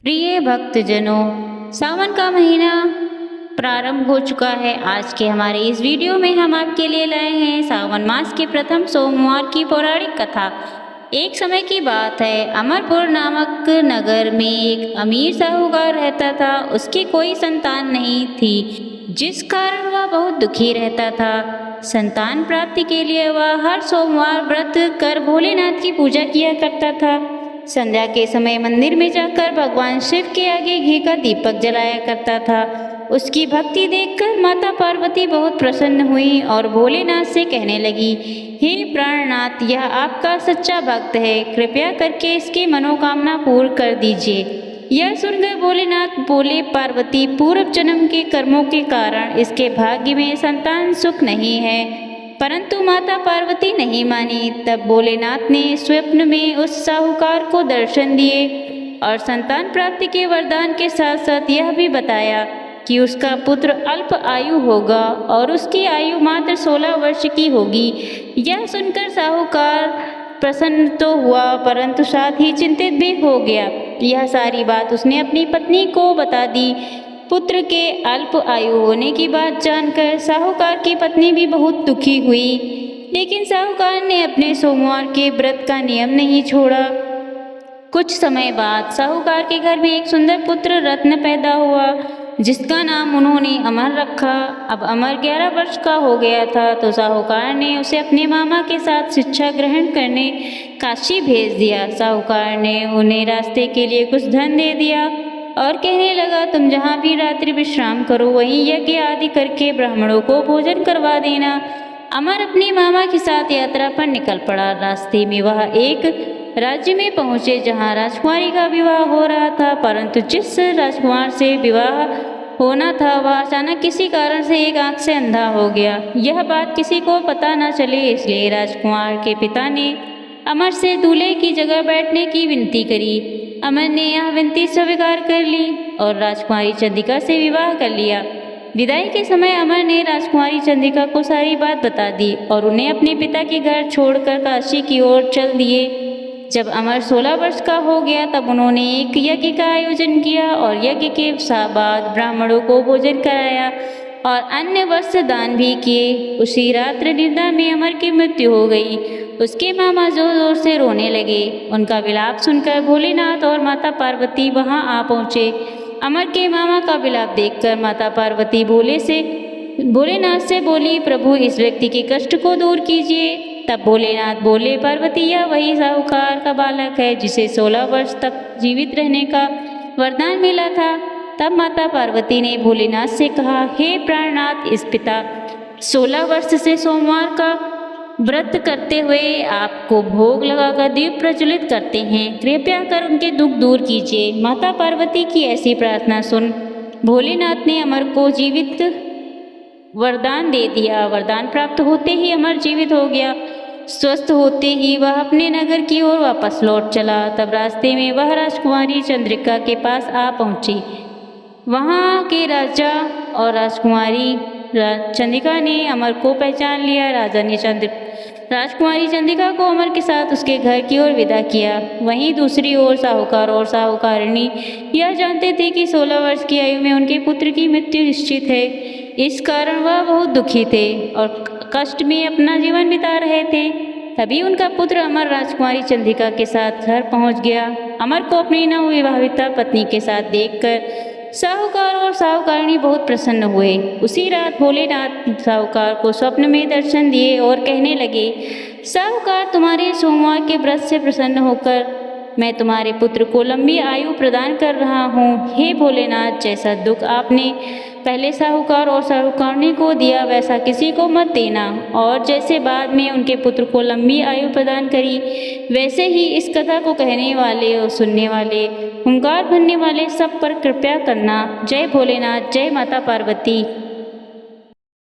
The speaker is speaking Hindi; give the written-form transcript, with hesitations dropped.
प्रिय भक्तजनों, सावन का महीना प्रारंभ हो चुका है। आज के हमारे इस वीडियो में हम आपके लिए लाए हैं सावन मास के प्रथम सोमवार की पौराणिक कथा। एक समय की बात है, अमरपुर नामक नगर में एक अमीर साहूकार रहता था। उसकी कोई संतान नहीं थी, जिस कारण वह बहुत दुखी रहता था। संतान प्राप्ति के लिए वह हर सोमवार व्रत कर भोलेनाथ की पूजा किया करता था। संध्या के समय मंदिर में जाकर भगवान शिव के आगे घी का दीपक जलाया करता था। उसकी भक्ति देखकर माता पार्वती बहुत प्रसन्न हुई और भोलेनाथ से कहने लगी, हे प्राणनाथ, यह आपका सच्चा भक्त है, कृपया करके इसकी मनोकामना पूर्ण कर दीजिए। यह सुनकर भोलेनाथ बोले, पार्वती, पूर्व जन्म के कर्मों के कारण इसके भाग्य में संतान सुख नहीं है। परंतु माता पार्वती नहीं मानी। तब भोलेनाथ ने स्वप्न में उस साहूकार को दर्शन दिए और संतान प्राप्ति के वरदान के साथ साथ यह भी बताया कि उसका पुत्र अल्प आयु होगा और उसकी आयु मात्र 16 वर्ष की होगी। यह सुनकर साहूकार प्रसन्न तो हुआ, परंतु साथ ही चिंतित भी हो गया। यह सारी बात उसने अपनी पत्नी को बता दी। पुत्र के अल्प आयु होने की बात जानकर साहूकार की पत्नी भी बहुत दुखी हुई, लेकिन साहूकार ने अपने सोमवार के व्रत का नियम नहीं छोड़ा। कुछ समय बाद साहूकार के घर में एक सुंदर पुत्र रत्न पैदा हुआ, जिसका नाम उन्होंने अमर रखा। अब अमर 11 वर्ष का हो गया था, तो साहूकार ने उसे अपने मामा के साथ शिक्षा ग्रहण करने काशी भेज दिया। साहूकार ने उन्हें रास्ते के लिए कुछ धन दे दिया और कहने लगा, तुम जहाँ भी रात्रि विश्राम करो, वहीं यज्ञ आदि करके ब्राह्मणों को भोजन करवा देना। अमर अपने मामा के साथ यात्रा पर निकल पड़ा। रास्ते में वह एक राज्य में पहुँचे जहाँ राजकुमारी का विवाह हो रहा था, परंतु जिस राजकुमार से विवाह होना था वह अचानक किसी कारण से एक आंख से अंधा हो गया। यह बात किसी को पता न चले, इसलिए राजकुमार के पिता ने अमर से दूल्हे की जगह बैठने की विनती करी। अमर ने यह विनती स्वीकार कर ली और राजकुमारी चंद्रिका से विवाह कर लिया। विदाई के समय अमर ने राजकुमारी चंद्रिका को सारी बात बता दी और उन्हें अपने पिता के घर छोड़कर काशी की ओर चल दिए। जब अमर 16 वर्ष का हो गया, तब उन्होंने एक यज्ञ का आयोजन किया और यज्ञ के बाद ब्राह्मणों को भोजन कराया और अन्य वस्त्र दान भी किए। उसी रात्र निद्रा में अमर की मृत्यु हो गई। उसके मामा जोर जोर से रोने लगे। उनका विलाप सुनकर भोलेनाथ और माता पार्वती वहां आ पहुँचे। अमर के मामा का विलाप देखकर माता पार्वती भोलेनाथ से बोली, प्रभु, इस व्यक्ति के कष्ट को दूर कीजिए। तब भोलेनाथ बोले, पार्वती, यह वही साहूकार का बालक है जिसे 16 वर्ष तक जीवित रहने का वरदान मिला था। तब माता पार्वती ने भोलेनाथ से कहा, हे प्राणनाथ, इस पिता 16 वर्ष से सोमवार का व्रत करते हुए आपको भोग लगाकर दीप प्रज्वलित करते हैं, कृपया कर उनके दुख दूर कीजिए। माता पार्वती की ऐसी प्रार्थना सुन भोलेनाथ ने अमर को जीवित वरदान दे दिया। वरदान प्राप्त होते ही अमर जीवित हो गया। स्वस्थ होते ही वह अपने नगर की ओर वापस लौट चला। तब रास्ते में वह राजकुमारी चंद्रिका के पास आ पहुंची। वहाँ के राजा और राजकुमारी चंद्रिका ने अमर को पहचान लिया। राजा ने राजकुमारी चंद्रिका को अमर के साथ उसके घर की ओर विदा किया। वहीं दूसरी ओर साहूकार और साहूकारिणी यह जानते थे कि 16 वर्ष की आयु में उनके पुत्र की मृत्यु निश्चित है। इस कारण वह बहुत दुखी थे और कष्ट में अपना जीवन बिता रहे थे। तभी उनका पुत्र अमर राजकुमारी चंद्रिका के साथ घर पहुंच गया। अमर को अपनी नवविवाहिता पत्नी के साथ देखकर साहूकार और साहूकारिणी बहुत प्रसन्न हुए। उसी रात भोलेनाथ साहूकार को स्वप्न में दर्शन दिए और कहने लगे, साहूकार, तुम्हारे सोमवार के व्रत से प्रसन्न होकर मैं तुम्हारे पुत्र को लंबी आयु प्रदान कर रहा हूँ। हे भोलेनाथ, जैसा दुख आपने पहले साहूकार और साहूकारिणी को दिया, वैसा किसी को मत देना, और जैसे बाद में उनके पुत्र को लंबी आयु प्रदान करी, वैसे ही इस कथा को कहने वाले और सुनने वाले, हुंकार भरने वाले सब पर कृपया करना। जय भोलेनाथ, जय माता पार्वती।